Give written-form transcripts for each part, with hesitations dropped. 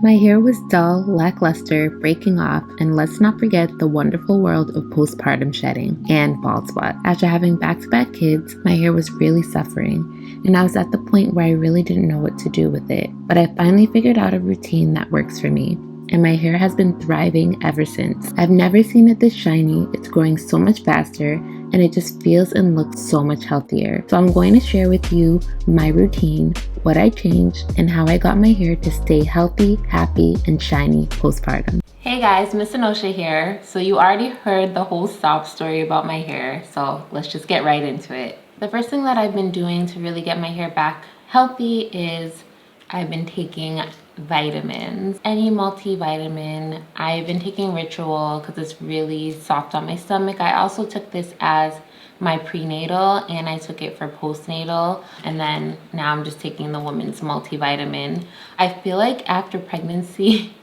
My hair was dull, lackluster, breaking off, and let's not forget the wonderful world of postpartum shedding and bald spot. After having back-to-back kids, my hair was really suffering, and I was at the point where I really didn't know what to do with it. But I finally figured out a routine that works for me, and my hair has been thriving ever since. I've never seen it this shiny, it's growing so much faster, and it just feels and looks so much healthier. So I'm going to share with you my routine, what I changed, and how I got my hair to stay healthy, happy, and shiny postpartum. Hey guys, Miss Anosha here. So you already heard the whole sob story about my hair, so let's just get right into it. The first thing that I've been doing to really get my hair back healthy is I've been taking vitamins, any multivitamin. I've been taking Ritual because it's really soft on my stomach. I also took this as my prenatal and I took it for postnatal, and then now I'm just taking the women's multivitamin. I feel like after pregnancy,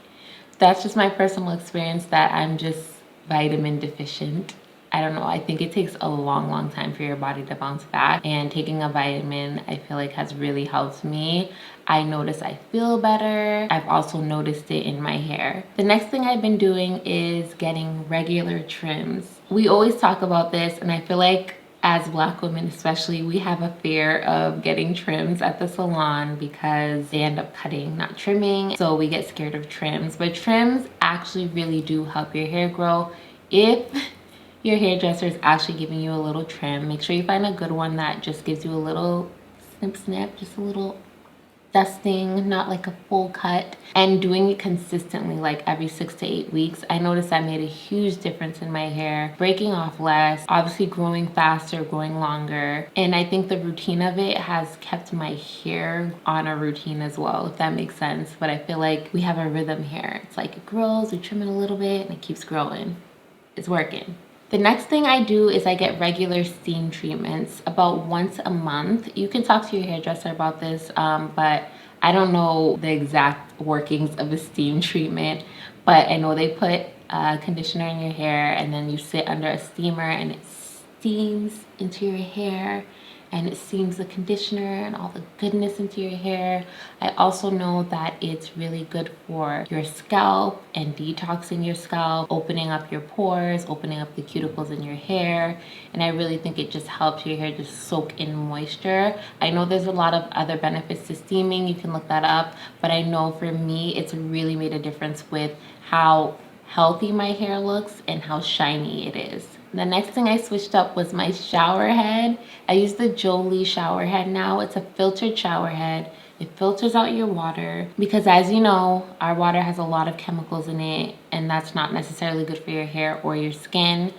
that's just my personal experience, that I'm just vitamin deficient. I don't know, I think it takes a long time for your body to bounce back, and taking a vitamin I feel like has really helped me. I notice I feel better. I've also noticed it in my hair. The next thing I've been doing is getting regular trims. We always talk about this, and I feel like as Black women especially, we have a fear of getting trims at the salon because they end up cutting, not trimming. So we get scared of trims, but trims actually really do help your hair grow. If your hairdresser is actually giving you a little trim, make sure you find a good one that just gives you a little snip, just a little dusting, not like a full cut, and doing it consistently, like every 6 to 8 weeks. I noticed that made a huge difference in my hair, breaking off less, obviously growing faster, growing longer. And I think the routine of it has kept my hair on a routine as well, if that makes sense. But I feel like we have a rhythm here. It's like it grows, we trim it a little bit, and it keeps growing. It's working. The next thing I do is I get regular steam treatments about once a month. You can talk to your hairdresser about this, but I don't know the exact workings of a steam treatment, but I know they put conditioner in your hair and then you sit under a steamer and it steams into your hair, and it steams the conditioner and all the goodness into your hair. I also know that it's really good for your scalp and detoxing your scalp, opening up your pores, opening up the cuticles in your hair. And I really think it just helps your hair just soak in moisture. I know there's a lot of other benefits to steaming. You can look that up. But I know for me, it's really made a difference with how healthy my hair looks and how shiny it is. The next thing I switched up was my shower head. I use the Jolie shower head now. It's a filtered shower head. It filters out your water because, as you know, our water has a lot of chemicals in it, and that's not necessarily good for your hair or your skin.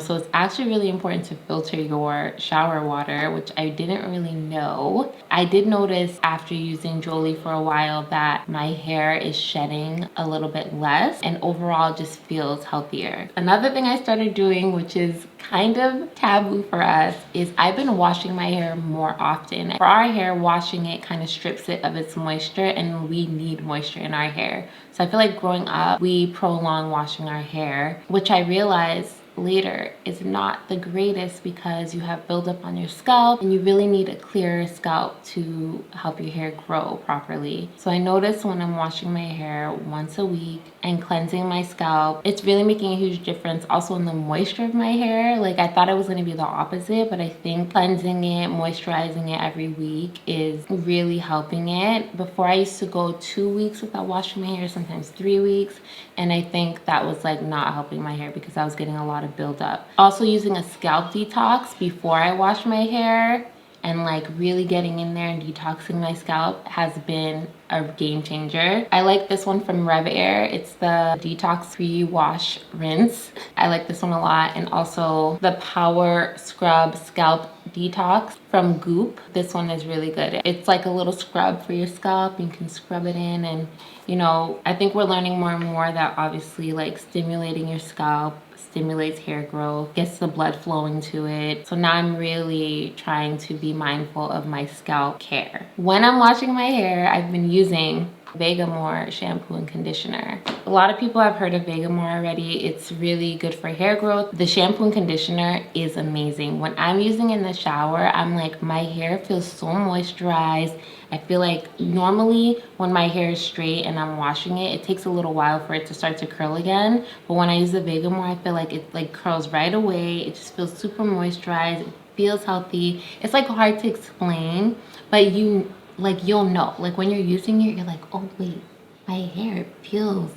So it's actually really important to filter your shower water, which I didn't really know. I did notice after using Jolie for a while that my hair is shedding a little bit less and overall just feels healthier. Another thing I started doing, which is kind of taboo for us, is I've been washing my hair more often. For our hair, washing it kind of strips it of its moisture, and we need moisture in our hair. So I feel like growing up, we prolong washing our hair, which I realized later is not the greatest because you have buildup on your scalp and you really need a clearer scalp to help your hair grow properly. So I noticed when I'm washing my hair once a week and cleansing my scalp, it's really making a huge difference also in the moisture of my hair. Like, I thought it was going to be the opposite, but I think cleansing it, moisturizing it every week is really helping it. Before, I used to go 2 weeks without washing my hair, sometimes 3 weeks, and I think that was like not helping my hair because I was getting a lot of buildup. Also using a scalp detox before I wash my hair and like really getting in there and detoxing my scalp has been a game changer. I like this one from Rev Air. It's the Detox Pre-Wash Rinse. I like this one a lot. And also the Power Scrub Scalp Detox from Goop. This one is really good. It's like a little scrub for your scalp. You can scrub it in, and you know, I think we're learning more and more that obviously like stimulating your scalp stimulates hair growth, gets the blood flowing to it. So now I'm really trying to be mindful of my scalp care. When I'm washing my hair, I've been using Vegamore shampoo and conditioner. A lot of people have heard of Vegamore already. It's really good for hair growth. The shampoo and conditioner is amazing. When I'm using it in the shower, I'm like, my hair feels so moisturized. I feel like normally when my hair is straight and I'm washing it, it takes a little while for it to start to curl again. But when I use the Vegamore, I feel like it like curls right away. It just feels super moisturized. It feels healthy. It's like hard to explain, but you'll know. Like when you're using it, you're like, oh wait, my hair feels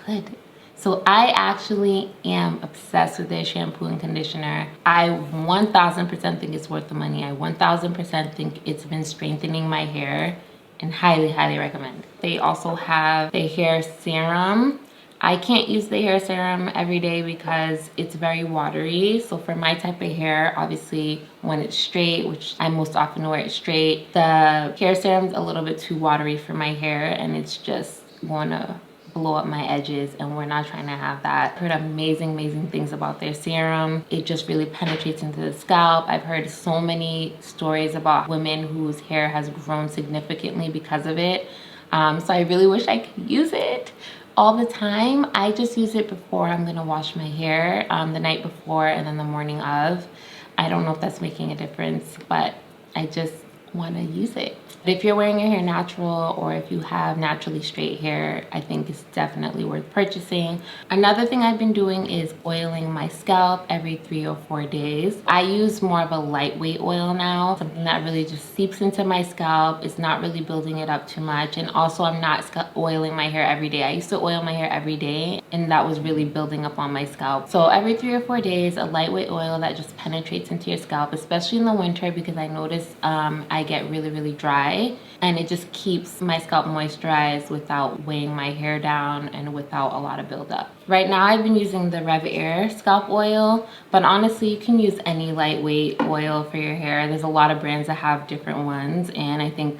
good. So I actually am obsessed with their shampoo and conditioner. I 1000% think it's worth the money. I 1000% think it's been strengthening my hair, and highly, highly recommend. They also have the hair serum. I can't use the hair serum every day because it's very watery. So for my type of hair, obviously when it's straight, which I most often wear it straight, the hair serum's a little bit too watery for my hair, and it's just gonna blow up my edges, and we're not trying to have that. I've heard amazing things about their serum. It just really penetrates into the scalp. I've heard so many stories about women whose hair has grown significantly because of it. So I really wish I could use it all the time. I just use it before I'm gonna wash my hair, the night before and then the morning of. I don't know if that's making a difference, but I just want to use it. But if you're wearing your hair natural, or if you have naturally straight hair, I think it's definitely worth purchasing. Another thing I've been doing is oiling my scalp every 3 or 4 days. I use more of a lightweight oil now, something that really just seeps into my scalp. It's not really building it up too much, and also I'm not oiling my hair every day. I used to oil my hair every day, and that was really building up on my scalp. So every 3 or 4 days, a lightweight oil that just penetrates into your scalp, especially in the winter, because I notice I get really dry, and it just keeps my scalp moisturized without weighing my hair down and without a lot of buildup. Right now I've been using the Rev Air scalp oil, but honestly you can use any lightweight oil for your hair. There's a lot of brands that have different ones, and I think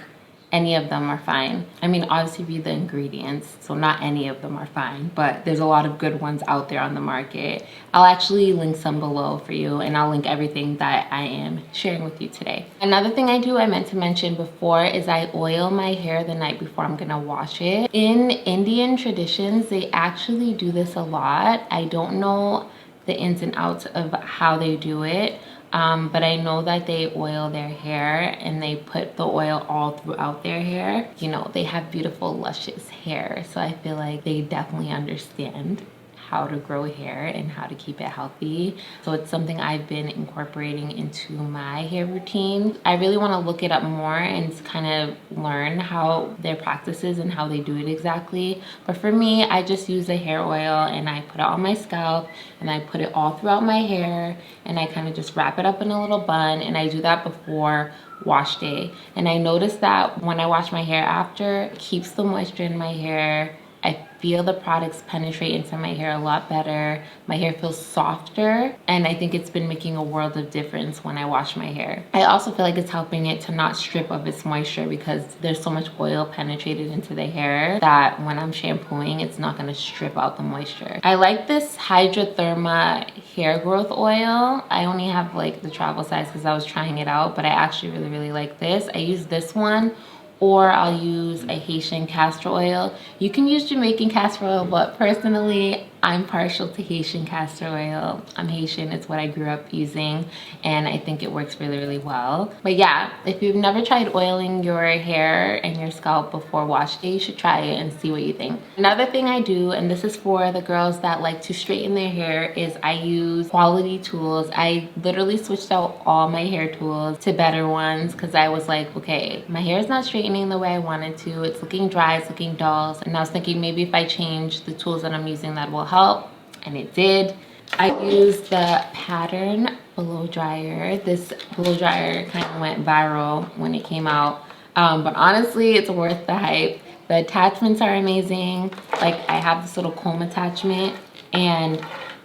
any of them are fine. I mean, obviously read the ingredients, so not any of them are fine, but there's a lot of good ones out there on the market. I'll actually link some below for you, and I'll link everything that I am sharing with you today. Another thing I do, I meant to mention before, is I oil my hair the night before I'm gonna wash it. In Indian traditions, they actually do this a lot. I don't know the ins and outs of how they do it, but I know that they oil their hair, and they put the oil all throughout their hair. You know, they have beautiful, luscious hair, so I feel like they definitely understand how to grow hair and how to keep it healthy. So it's something I've been incorporating into my hair routine. I really want to look it up more and kind of learn how their practices and how they do it exactly. But for me, I just use a hair oil, and I put it on my scalp, and I put it all throughout my hair, and I kind of just wrap it up in a little bun, and I do that before wash day. And I noticed that when I wash my hair after, it keeps the moisture in my hair. I feel the products penetrate into my hair a lot better. My hair feels softer, and I think it's been making a world of difference when I wash my hair. I also feel like it's helping it to not strip of its moisture, because there's so much oil penetrated into the hair that when I'm shampooing, it's not gonna strip out the moisture. I like this Hydrotherma hair growth oil. I only have like the travel size because I was trying it out, but I actually really like this. I use this one, or I'll use a Haitian castor oil. You can use Jamaican castor oil, but personally, I'm partial to Haitian castor oil. I'm Haitian, it's what I grew up using, and I think it works really well. But yeah, if you've never tried oiling your hair and your scalp before wash day, you should try it and see what you think. Another thing I do, and this is for the girls that like to straighten their hair, is I use quality tools. I literally switched out all my hair tools to better ones, because I was like, okay, my hair is not straightening the way I wanted to. It's looking dry, it's looking dull. And I was thinking maybe if I change the tools that I'm using, that will help, and it did. I used the Pattern blow dryer. This blow dryer kind of went viral when it came out, but honestly, it's worth the hype. The attachments are amazing. Like, I have this little comb attachment, and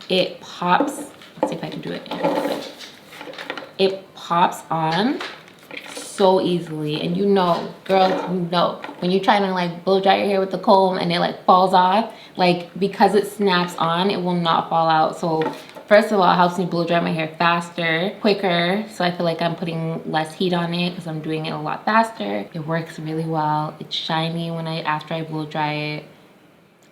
it pops. Let's see if I can do it. It pops on so easily, and you know, girls, you know, when you're trying to like blow dry your hair with the comb and it like falls off, like, because it snaps on, it will not fall out. So first of all, it helps me blow dry my hair faster, quicker, so I feel like I'm putting less heat on it because I'm doing it a lot faster. It works really well. It's shiny after I blow dry it.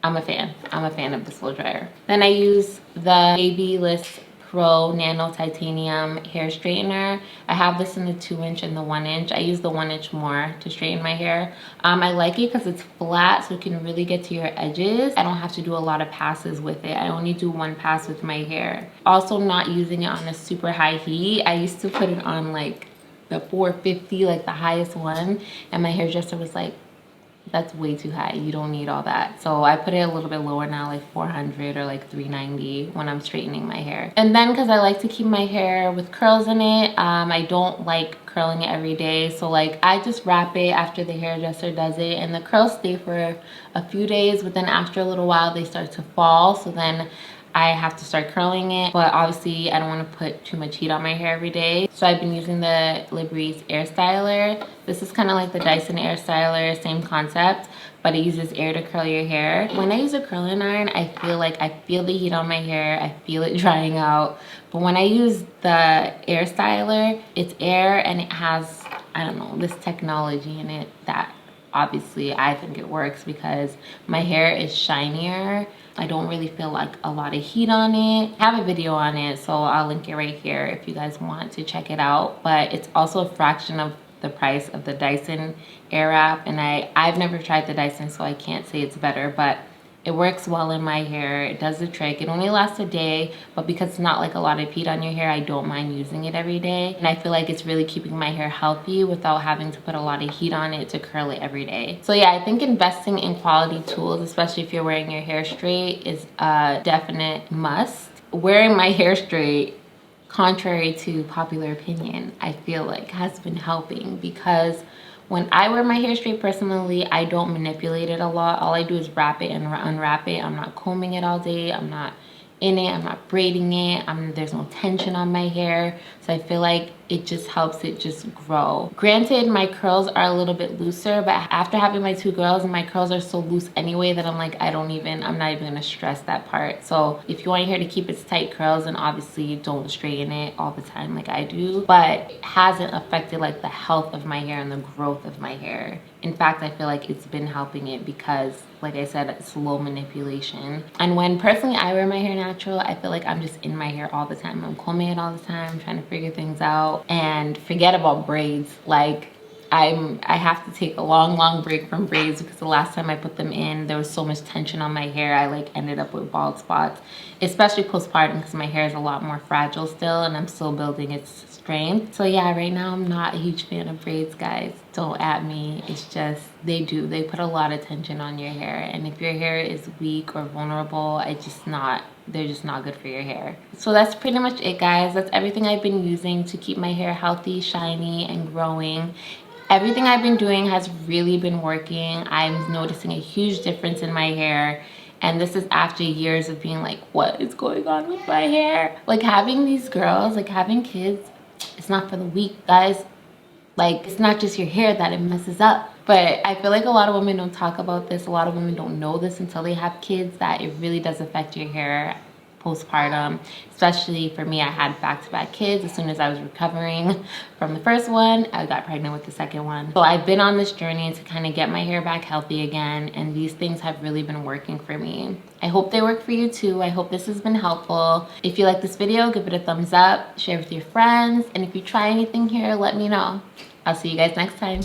I'm a fan of this blow dryer. Then I use the Babyliss Pro Nano Titanium hair straightener. I have this in the 2-inch and the 1-inch. I use the 1-inch more to straighten my hair. I like it because it's flat, so it can really get to your edges. I don't have to do a lot of passes with it. I only do 1 pass with my hair. Also, not using it on a super high heat. I used to put it on like the 450, like the highest one, and my hairdresser was like, that's way too high, you don't need all that. So I put it a little bit lower now, like 400 or like 390 when I'm straightening my hair. And then because I like to keep my hair with curls in it, I don't like curling it every day, so like I just wrap it after the hairdresser does it, and the curls stay for a few days, but then after a little while they start to fall, so then I have to start curling it. But obviously I don't want to put too much heat on my hair every day, so I've been using the Libreeze air styler. This is kind of like the Dyson air styler, same concept, but it uses air to curl your hair. When I use a curling iron, I feel the heat on my hair, I feel it drying out. But when I use the air styler, it's air and it has, I don't know, this technology in it that obviously I think it works because my hair is shinier. I don't really feel like a lot of heat on it. I have a video on it, so I'll link it right here if you guys want to check it out. But it's also a fraction of the price of the Dyson Airwrap, and I've never tried the Dyson, so I can't say it's better, but it works well in my hair. It does the trick. It only lasts a day, but because it's not like a lot of heat on your hair, I don't mind using it every day. And I feel like it's really keeping my hair healthy without having to put a lot of heat on it to curl it every day. So yeah, I think investing in quality tools, especially if you're wearing your hair straight, is a definite must. Wearing my hair straight, contrary to popular opinion, I feel like has been helping, because when I wear my hair straight personally, I don't manipulate it a lot. All I do is wrap it and unwrap it. I'm not combing it all day. I'm not in it. I'm not braiding it. There's no tension on my hair. So I feel like it just helps it just grow. Granted, my curls are a little bit looser, but after having my 2 girls, my curls are so loose anyway that I'm like, I'm not even gonna stress that part. So if you want your hair to keep its tight curls, then obviously don't straighten it all the time like I do. But it hasn't affected like the health of my hair and the growth of my hair. In fact, I feel like it's been helping it because, like I said, it's low manipulation. And when personally I wear my hair natural, I feel like I'm just in my hair all the time. I'm combing it all the time, trying to figure things out, and forget about braids. Like I have to take a long break from braids because the last time I put them in, there was so much tension on my hair. I like ended up with bald spots, especially postpartum, because my hair is a lot more fragile still and I'm still building its strength. So yeah, right now I'm not a huge fan of braids, guys. Don't at me. It's just they put a lot of tension on your hair, and if your hair is weak or vulnerable, they're just not good for your hair. So that's pretty much it, guys. That's everything I've been using to keep my hair healthy, shiny, and growing. Everything I've been doing has really been working. I'm noticing a huge difference in my hair. And this is after years of being like, what is going on with my hair? Like having these girls, like having kids, it's not for the weak, guys. Like, it's not just your hair that it messes up. But I feel like a lot of women don't talk about this. A lot of women don't know this until they have kids, that it really does affect your hair postpartum. Especially for me, I had back-to-back kids. As soon as I was recovering from the first one, I got pregnant with the second one. So I've been on this journey to kind of get my hair back healthy again, and these things have really been working for me. I hope they work for you too. I hope this has been helpful. If you like this video, give it a thumbs up, share with your friends, and if you try anything here, let me know. I'll see you guys next time.